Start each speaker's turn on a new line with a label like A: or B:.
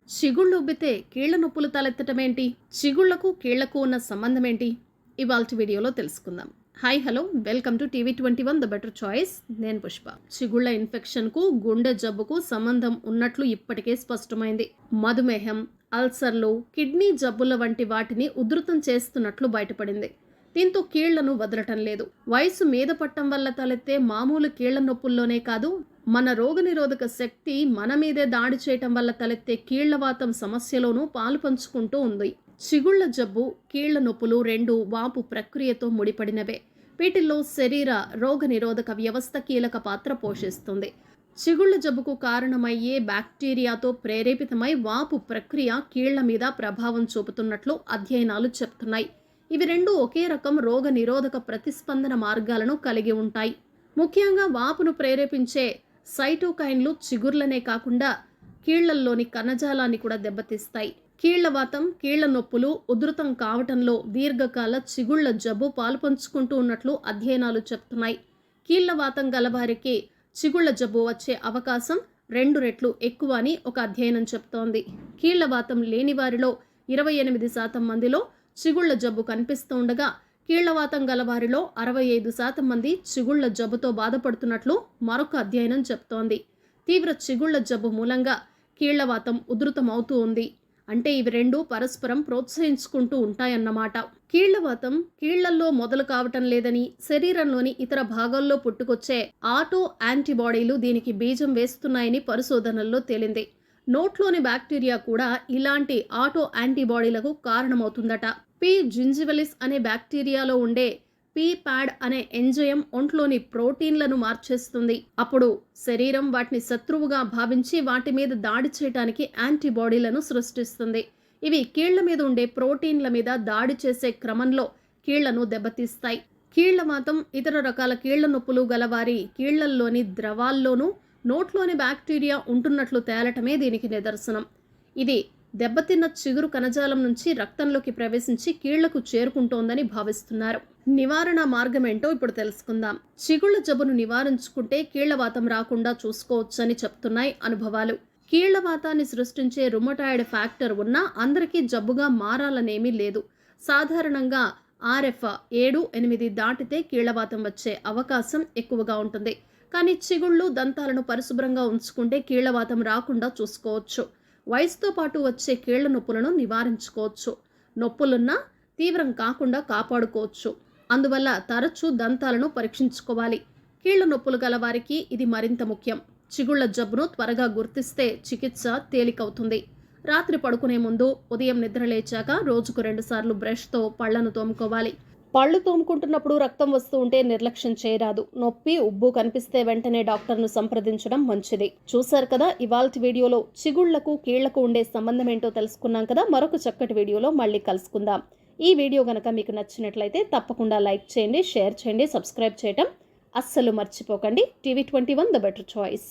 A: చిగుళ్ళు ఉబ్బితే కీళ్ల నొప్పులు తలెత్తటమేంటి? చిగుళ్లకు కీళ్లకు ఉన్న సంబంధం ఏంటి? ఇవాల్టి వీడియోలో తెలుసుకుందాం. Hi hello, welcome to TV21 the better choice. నేను పుష్ప. చిగుళ్ల ఇన్ఫెక్షన్కు గుండె జబ్బుకు సంబంధం ఉన్నట్లు ఇప్పటికే స్పష్టమైంది. మధుమేహం, అల్సర్లు, కిడ్నీ జబ్బుల వంటి వాటిని ఉధృతం చేస్తున్నట్లు బయటపడింది. దీంతో కీళ్లను వదలటం లేదు. వయసు మీద పట్టం వల్ల తలెత్తే మామూలు కీళ్ల నొప్పుల్లోనే కాదు, మన రోగనిరోధక శక్తి మన మీదే దాడి చేయటం వల్ల తలెత్తే కీళ్లవాతం సమస్యలోనూ పాలు పంచుకుంటూ ఉంది. చిగుళ్ల జబ్బు, కీళ్ల నొప్పులు రెండు వాపు ప్రక్రియతో ముడిపడినవే. వీటిల్లో శరీర రోగనిరోధక వ్యవస్థ కీలక పాత్ర పోషిస్తుంది. చిగుళ్ల జబ్బుకు కారణమయ్యే బ్యాక్టీరియాతో ప్రేరేపితమై వాపు ప్రక్రియ కీళ్ల మీద ప్రభావం చూపుతున్నట్లు అధ్యయనాలు చెప్తున్నాయి. ఇవి రెండు ఒకే రకం రోగ నిరోధక ప్రతిస్పందన మార్గాలను కలిగి ఉంటాయి. ముఖ్యంగా వాపును ప్రేరేపించే సైటోకైన్లు చిగుర్లనే కాకుండా కీళ్లల్లోని కణజాలాన్ని కూడా దెబ్బతీస్తాయి. కీళ్లవాతం, కీళ్ల నొప్పులు ఉధృతం కావటంలో దీర్ఘకాల చిగుళ్ల జబ్బు పాలుపంచుకుంటూ ఉన్నట్లు అధ్యయనాలు చెప్తున్నాయి. కీళ్లవాతం గలవారికి చిగుళ్ల జబ్బు వచ్చే అవకాశం 2 రెట్లు ఎక్కువ అని ఒక అధ్యయనం చెప్తోంది. కీళ్లవాతం లేని వారిలో 28% మందిలో చిగుళ్ల జబ్బు కనిపిస్తూ ఉండగా, కీళ్లవాతం గలవారిలో 65% మంది చిగుళ్ల జబ్బుతో బాధపడుతున్నట్లు మరొక అధ్యయనం చెప్తోంది. తీవ్ర చిగుళ్ల జబ్బు మూలంగా కీళ్లవాతం ఉధృతమవుతూ ఉంది. అంటే ఇవి రెండు పరస్పరం ప్రోత్సహించుకుంటూ ఉంటాయన్నమాట. కీళ్లవాతం కీళ్లల్లో మొదలు కావటం లేదని, శరీరంలోని ఇతర భాగాల్లో పుట్టుకొచ్చే ఆటో యాంటీబాడీలు దీనికి బీజం వేస్తున్నాయని పరిశోధనల్లో తేలింది. నోట్లోని బ్యాక్టీరియా కూడా ఇలాంటి ఆటో యాంటీబాడీలకు కారణమవుతుందట. పి జింజివలిస్ అనే బ్యాక్టీరియాలో ఉండే పీ ప్యాడ్ అనే ఎంజైమ్ ఒంట్లోని ప్రోటీన్లను మార్చేస్తుంది. అప్పుడు శరీరం వాటిని శత్రువుగా భావించి వాటి మీద దాడి చేయడానికి యాంటీబాడీలను సృష్టిస్తుంది. ఇవి కీళ్ల మీద ఉండే ప్రోటీన్ల మీద దాడి చేసే క్రమంలో కీళ్లను దెబ్బతీస్తాయి. కీళ్లవాతం, ఇతర రకాల కీళ్ల నొప్పులు గలవారి కీళ్లల్లోని ద్రవాల్లోనూ నోట్లోని బ్యాక్టీరియా ఉంటున్నట్లు తేలటమే దీనికి నిదర్శనం. ఇది దెబ్బతిన్న చిగురు కణజాలం నుంచి రక్తంలోకి ప్రవేశించి కీళ్లకు చేరుకుంటోందని భావిస్తున్నారు. నివారణ మార్గం ఏంటో ఇప్పుడు తెలుసుకుందాం. చిగుళ్ల జబ్బును నివారించుకుంటే కీళ్లవాతం రాకుండా చూసుకోవచ్చని చెప్తున్నాయి అనుభవాలు. కీళ్లవాతాన్ని సృష్టించే రుమటాయిడ్ ఫ్యాక్టర్ ఉన్నా అందరికీ జబ్బుగా మారాలనేమీ లేదు. సాధారణంగా RF 7-8 దాటితే కీళ్లవాతం వచ్చే అవకాశం ఎక్కువగా ఉంటుంది. కానీ చిగుళ్ళు, దంతాలను పరిశుభ్రంగా ఉంచుకుంటే కీళ్లవాతం రాకుండా చూసుకోవచ్చు. వయసుతో పాటు వచ్చే కీళ్ల నొప్పులను నివారించుకోవచ్చు. నొప్పులున్నా తీవ్రం కాకుండా కాపాడుకోవచ్చు. అందువల్ల తరచూ దంతాలను పరీక్షించుకోవాలి. కీళ్ల నొప్పులు గల వారికి ఇది మరింత ముఖ్యం. చిగుళ్ల జబ్బును త్వరగా గుర్తిస్తే చికిత్స తేలికవుతుంది. రాత్రి పడుకునే ముందు, ఉదయం నిద్ర లేచాక రోజుకు 2 సార్లు బ్రష్తో పళ్లను తోముకోవాలి. పళ్ళు తోముకుంటున్నప్పుడు రక్తం వస్తూ ఉంటే నిర్లక్ష్యం చేయరాదు. నొప్పి, ఉబ్బు కనిపిస్తే వెంటనే డాక్టర్ను సంప్రదించడం మంచిది. చూశారు కదా, ఇవాల్టి వీడియోలో చిగుళ్లకు కీళ్లకు ఉండే సంబంధం ఏంటో తెలుసుకున్నాం కదా. మరొక చక్కటి వీడియోలో మళ్ళీ కలుసుకుందాం. ఈ వీడియో గనక మీకు నచ్చినట్లయితే తప్పకుండా లైక్ చేయండి, షేర్ చేయండి, సబ్స్క్రైబ్ చేయటం అస్సలు మర్చిపోకండి. TV21 the better choice.